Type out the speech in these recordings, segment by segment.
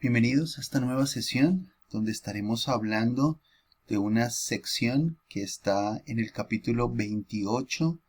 Bienvenidos a esta nueva sesión donde estaremos hablando de una sección que está en el capítulo 28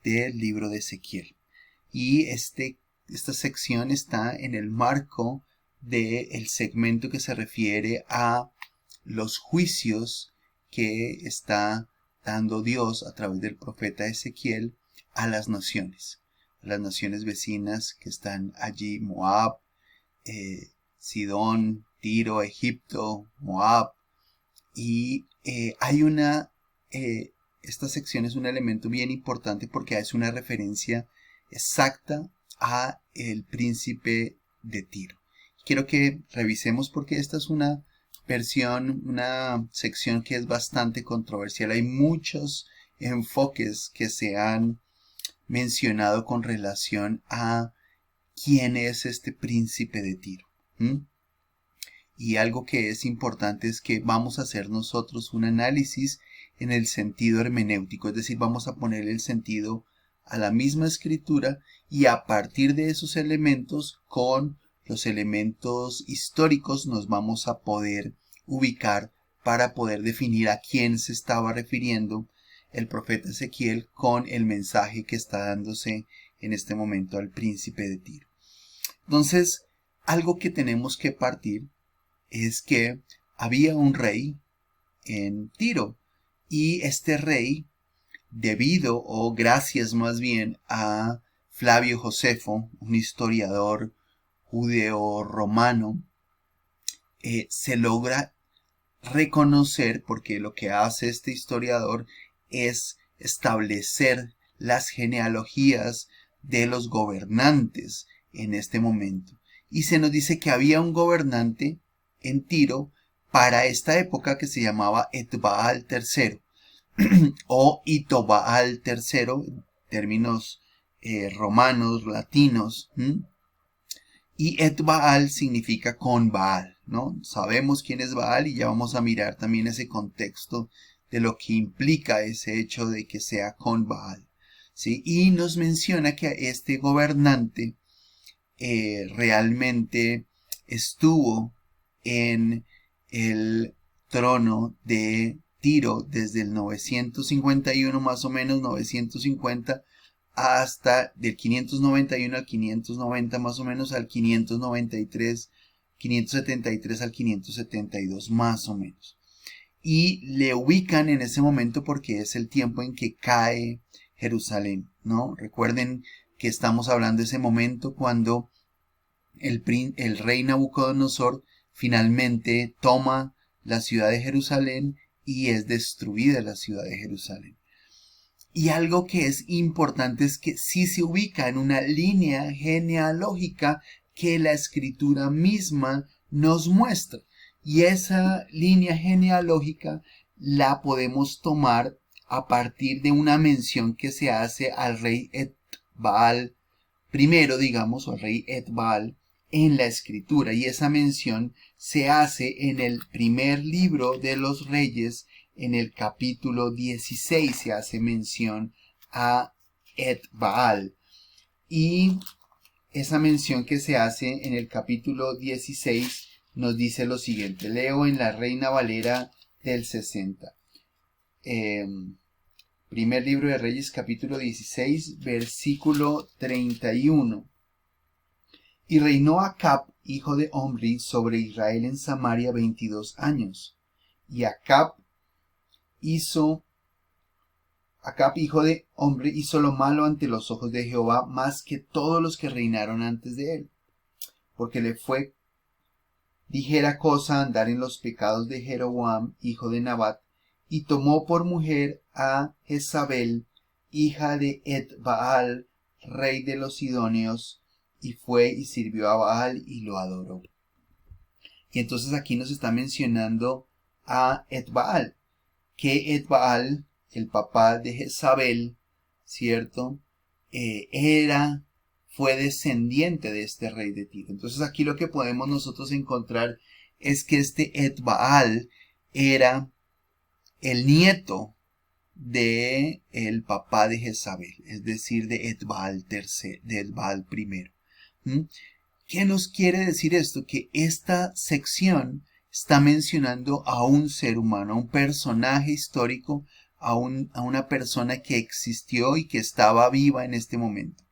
del libro de Ezequiel. Y esta sección está en el marco del segmento que se refiere a los juicios que está dando Dios a través del profeta Ezequiel a las naciones vecinas que están allí: Moab, Sidón, Tiro, Egipto, Moab. Y esta sección es un elemento bien importante porque es una referencia exacta a el príncipe de Tiro. Quiero que revisemos porque esta es una sección que es bastante controversial. Hay muchos enfoques que se han mencionado con relación a quién es este príncipe de Tiro. Y algo que es importante es que vamos a hacer nosotros un análisis en el sentido hermenéutico, es decir, vamos a poner el sentido a la misma escritura y a partir de esos elementos, con los elementos históricos, nos vamos a poder ubicar para poder definir a quién se estaba refiriendo el profeta Ezequiel con el mensaje que está dándose en este momento al príncipe de Tiro. Entonces, algo que tenemos que partir es que había un rey en Tiro, y este rey, debido o gracias más bien a Flavio Josefo, un historiador judeo-romano, se logra reconocer, porque lo que hace este historiador es establecer las genealogías de los gobernantes en este momento. Y se nos dice que había un gobernante en Tiro para esta época que se llamaba Etbaal III o Itobaal III, términos romanos, latinos. Y Etbaal significa con Baal, ¿no? Sabemos quién es Baal y ya vamos a mirar también ese contexto de lo que implica ese hecho de que sea con Baal, ¿sí? Y nos menciona que este gobernante realmente estuvo en el trono de Tiro desde el 951 más o menos, 950, hasta del 591 al 590 más o menos, al 593, 573 al 572 más o menos. Y le ubican en ese momento porque es el tiempo en que cae Jerusalén, ¿no? Recuerden que estamos hablando de ese momento cuando el rey Nabucodonosor finalmente toma la ciudad de Jerusalén y es destruida la ciudad de Jerusalén. Y algo que es importante es que sí se ubica en una línea genealógica que la escritura misma nos muestra. Y esa línea genealógica la podemos tomar a partir de una mención que se hace al rey Etbaal primero, digamos, o al rey Etbaal en la escritura. Y esa mención se hace en el primer libro de los Reyes. En el capítulo 16 se hace mención a Etbaal. Y esa mención que se hace en el capítulo 16 nos dice lo siguiente. Leo en la Reina Valera del 60. Primer libro de Reyes, capítulo 16, versículo 31. Y reinó Acab, hijo de Omri, sobre Israel en Samaria 22 años. Y Acab, hijo de Omri, hizo lo malo ante los ojos de Jehová más que todos los que reinaron antes de él, porque le fue ligera cosa andar en los pecados de Jeroboam, hijo de Nabat, y tomó por mujer a Jezabel, hija de Etbaal, rey de los Sidonios, y fue y sirvió a Baal y lo adoró. Y entonces aquí nos está mencionando a Etbaal, que Etbaal, el papá de Jezabel, ¿cierto? Fue descendiente de este rey de Tiro. Entonces aquí lo que podemos nosotros encontrar es que este Etbaal era el nieto de el papá de Jezabel, es decir, de Etbaal III, de Etbaal I. ¿Qué nos quiere decir esto? Que esta sección está mencionando a un ser humano, a un personaje histórico, a una persona que existió y que estaba viva en este momento.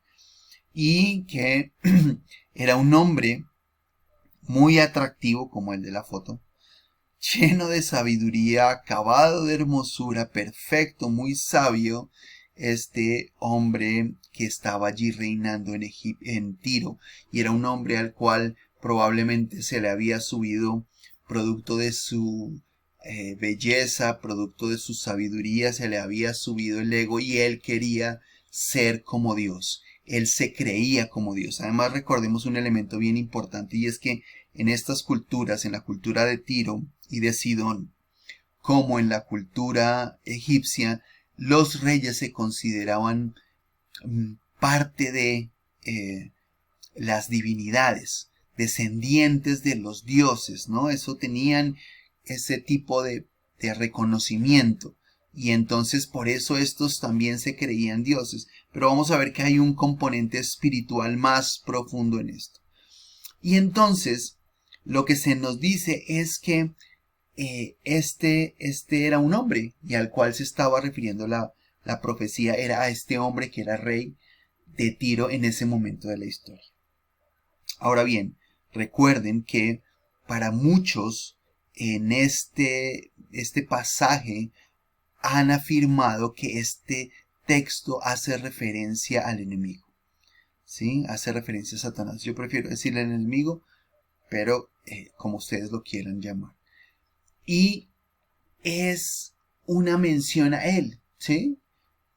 Y que era un hombre muy atractivo, como el de la foto, lleno de sabiduría, acabado de hermosura, perfecto, muy sabio, este hombre que estaba allí reinando en Tiro, y era un hombre al cual probablemente se le había subido, producto de su belleza, producto de su sabiduría, se le había subido el ego y él quería ser como Dios. Él se creía como Dios. Además, recordemos un elemento bien importante, y es que en estas culturas, en la cultura de Tiro y de Sidón, como en la cultura egipcia, los reyes se consideraban parte de las divinidades, descendientes de los dioses, ¿no? Eso tenían ese tipo de reconocimiento. Y entonces por eso estos también se creían dioses. Pero vamos a ver que hay un componente espiritual más profundo en esto. Y entonces lo que se nos dice es que este era un hombre, y al cual se estaba refiriendo la profecía, era a este hombre que era rey de Tiro en ese momento de la historia. Ahora bien, recuerden que para muchos en este pasaje han afirmado que este texto hace referencia al enemigo, ¿sí? Hace referencia a Satanás. Yo prefiero decirle al enemigo, pero como ustedes lo quieran llamar. Y es una mención a él, ¿sí?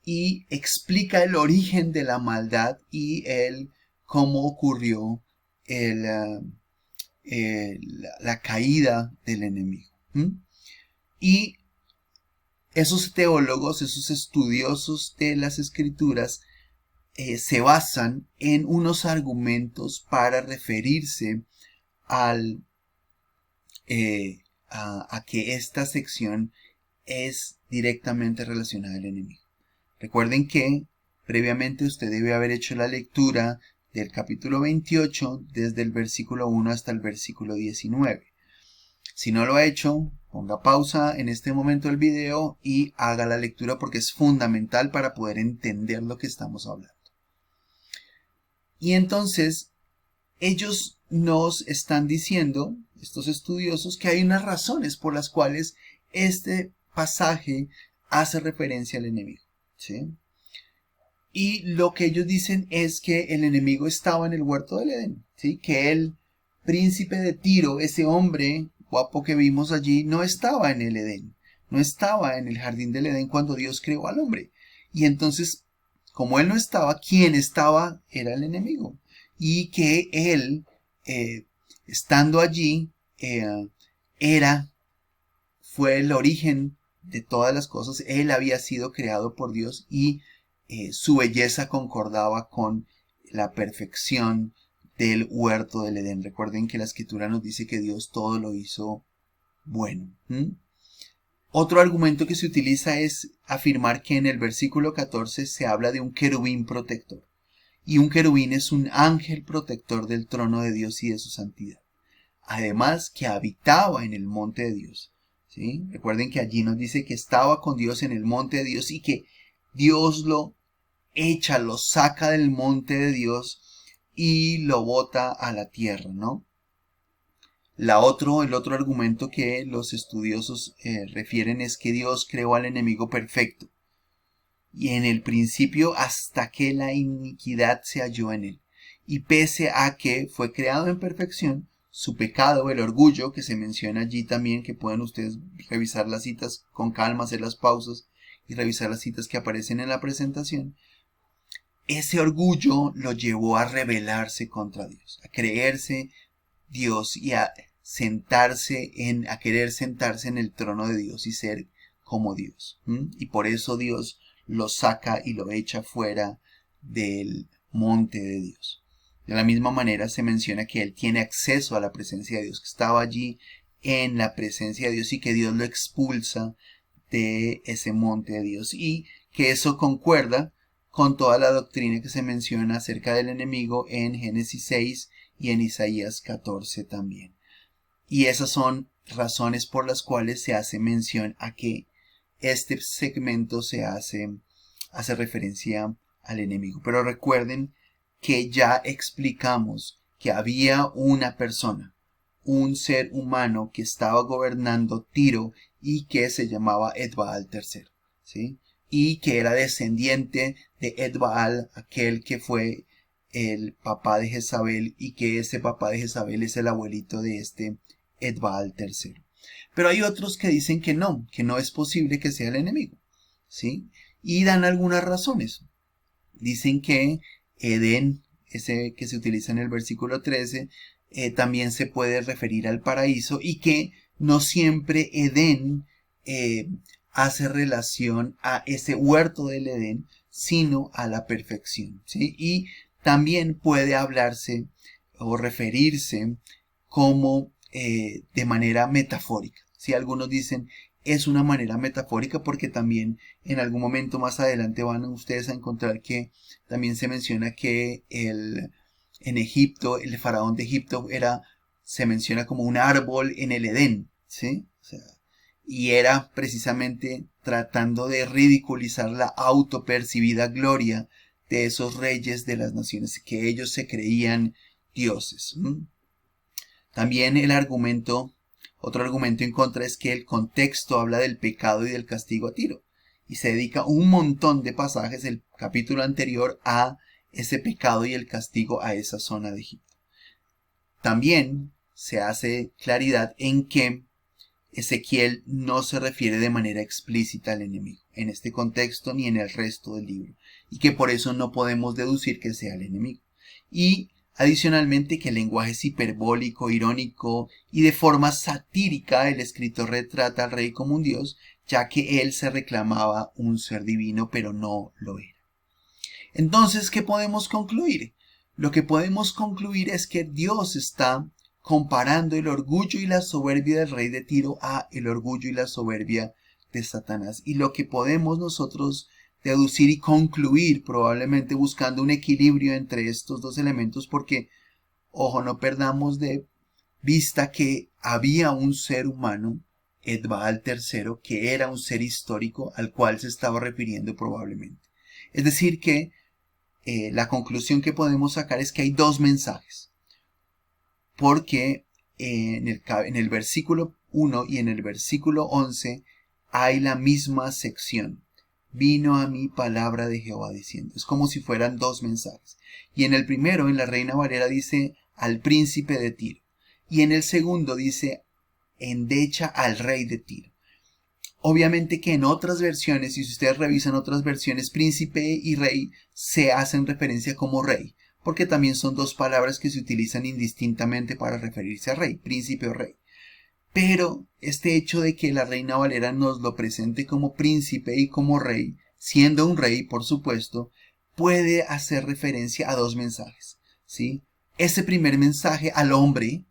Y explica el origen de la maldad y cómo ocurrió la caída del enemigo. Y esos teólogos, esos estudiosos de las escrituras, se basan en unos argumentos para referirse al, a que esta sección es directamente relacionada al enemigo. Recuerden que previamente usted debe haber hecho la lectura del capítulo 28 desde el versículo 1 hasta el versículo 19. Si no lo ha hecho, ponga pausa en este momento del video y haga la lectura porque es fundamental para poder entender lo que estamos hablando. Y entonces, ellos nos están diciendo, estos estudiosos, que hay unas razones por las cuales este pasaje hace referencia al enemigo, ¿sí? Y lo que ellos dicen es que el enemigo estaba en el huerto del Edén, ¿sí? Que el príncipe de Tiro, ese hombre guapo que vimos allí, no estaba en el Edén, no estaba en el jardín del Edén cuando Dios creó al hombre. Y entonces, como él no estaba, quien estaba era el enemigo. Y que él, estando allí, fue el origen de todas las cosas. Él había sido creado por Dios y su belleza concordaba con la perfección del huerto del Edén. Recuerden que la escritura nos dice que Dios todo lo hizo bueno. Otro argumento que se utiliza es afirmar que en el versículo 14 se habla de un querubín protector. Y un querubín es un ángel protector del trono de Dios y de su santidad. Además que habitaba en el monte de Dios. ¿Sí? Recuerden que allí nos dice que estaba con Dios en el monte de Dios y que Dios lo saca del monte de Dios y lo bota a la tierra, ¿no? El otro argumento que los estudiosos refieren es que Dios creó al enemigo perfecto y en el principio hasta que la iniquidad se halló en él. Y pese a que fue creado en perfección, su pecado, el orgullo, que se menciona allí también, que pueden ustedes revisar las citas con calma, hacer las pausas y revisar las citas que aparecen en la presentación, ese orgullo lo llevó a rebelarse contra Dios, a creerse Dios y a querer sentarse en el trono de Dios y ser como Dios. Y por eso Dios lo saca y lo echa fuera del monte de Dios. De la misma manera se menciona que él tiene acceso a la presencia de Dios, que estaba allí en la presencia de Dios y que Dios lo expulsa de ese monte de Dios y que eso concuerda con toda la doctrina que se menciona acerca del enemigo en Génesis 6 y en Isaías 14 también. Y esas son razones por las cuales se hace mención a que este segmento hace referencia al enemigo. Pero recuerden que ya explicamos que había una persona, un ser humano que estaba gobernando Tiro y que se llamaba Etbaal III, ¿sí? Y que era descendiente de Etbaal, aquel que fue el papá de Jezabel, y que ese papá de Jezabel es el abuelito de este Etbaal III. Pero hay otros que dicen que no es posible que sea el enemigo, ¿sí? Y dan algunas razones. Dicen que Edén, ese que se utiliza en el versículo 13, también se puede referir al paraíso, y que no siempre Edén hace relación a ese huerto del Edén, sino a la perfección, ¿sí? Y también puede hablarse o referirse como de manera metafórica, ¿sí? Algunos dicen es una manera metafórica porque también en algún momento más adelante van ustedes a encontrar que también se menciona que en Egipto, el faraón de Egipto se menciona como un árbol en el Edén, ¿sí? O sea, y era precisamente tratando de ridiculizar la autopercibida gloria de esos reyes de las naciones, que ellos se creían dioses. También otro argumento en contra es que el contexto habla del pecado y del castigo a Tiro, y se dedica un montón de pasajes del capítulo anterior a ese pecado y el castigo a esa zona de Egipto. También se hace claridad en que Ezequiel no se refiere de manera explícita al enemigo en este contexto ni en el resto del libro, y que por eso no podemos deducir que sea el enemigo. Y adicionalmente que el lenguaje es hiperbólico, irónico, y de forma satírica el escritor retrata al rey como un dios, ya que él se reclamaba un ser divino, pero no lo era. Entonces, ¿qué podemos concluir? Lo que podemos concluir es que Dios está comparando el orgullo y la soberbia del rey de Tiro a el orgullo y la soberbia de Satanás. Y lo que podemos nosotros deducir y concluir, probablemente buscando un equilibrio entre estos dos elementos, porque, ojo, no perdamos de vista que había un ser humano, Etbaal III, que era un ser histórico al cual se estaba refiriendo probablemente. Es decir que la conclusión que podemos sacar es que hay dos mensajes, porque en el versículo 1 y en el versículo 11 hay la misma sección. Vino a mí palabra de Jehová diciendo. Es como si fueran dos mensajes. Y en el primero, en la Reina Valera, dice al príncipe de Tiro. Y en el segundo dice endecha al rey de Tiro. Obviamente que en otras versiones, y si ustedes revisan otras versiones, príncipe y rey se hacen referencia como rey, porque también son dos palabras que se utilizan indistintamente para referirse a rey, príncipe o rey. Pero este hecho de que la Reina Valera nos lo presente como príncipe y como rey, siendo un rey, por supuesto, puede hacer referencia a dos mensajes, ¿sí? Ese primer mensaje al hombre,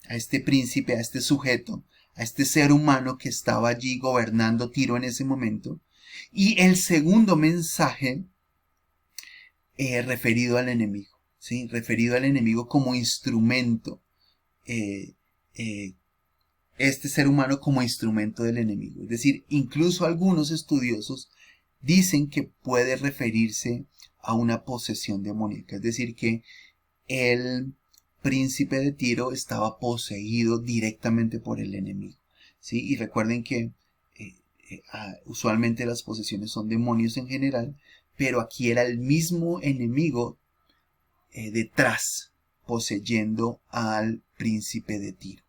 a este príncipe, a este sujeto, a este ser humano que estaba allí gobernando Tiro en ese momento, y el segundo mensaje referido al enemigo, ¿sí? Referido al enemigo como instrumento, este ser humano como instrumento del enemigo. Es decir, incluso algunos estudiosos dicen que puede referirse a una posesión demoníaca, es decir, que el príncipe de Tiro estaba poseído directamente por el enemigo, ¿sí? Y recuerden que usualmente las posesiones son demonios en general, pero aquí era el mismo enemigo detrás, poseyendo al príncipe de Tiro.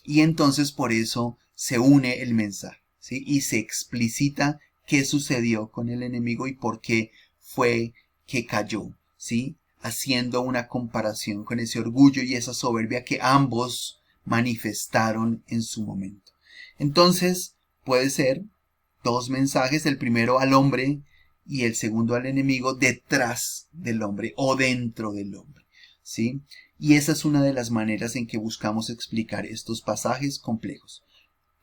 Y entonces por eso se une el mensaje, ¿sí? Y se explicita qué sucedió con el enemigo y por qué fue que cayó, ¿sí? Haciendo una comparación con ese orgullo y esa soberbia que ambos manifestaron en su momento. Entonces, puede ser dos mensajes, el primero al hombre y el segundo al enemigo detrás del hombre o dentro del hombre, ¿sí? Y esa es una de las maneras en que buscamos explicar estos pasajes complejos.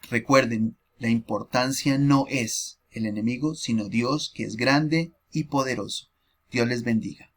Recuerden, la importancia no es el enemigo, sino Dios, que es grande y poderoso. Dios les bendiga.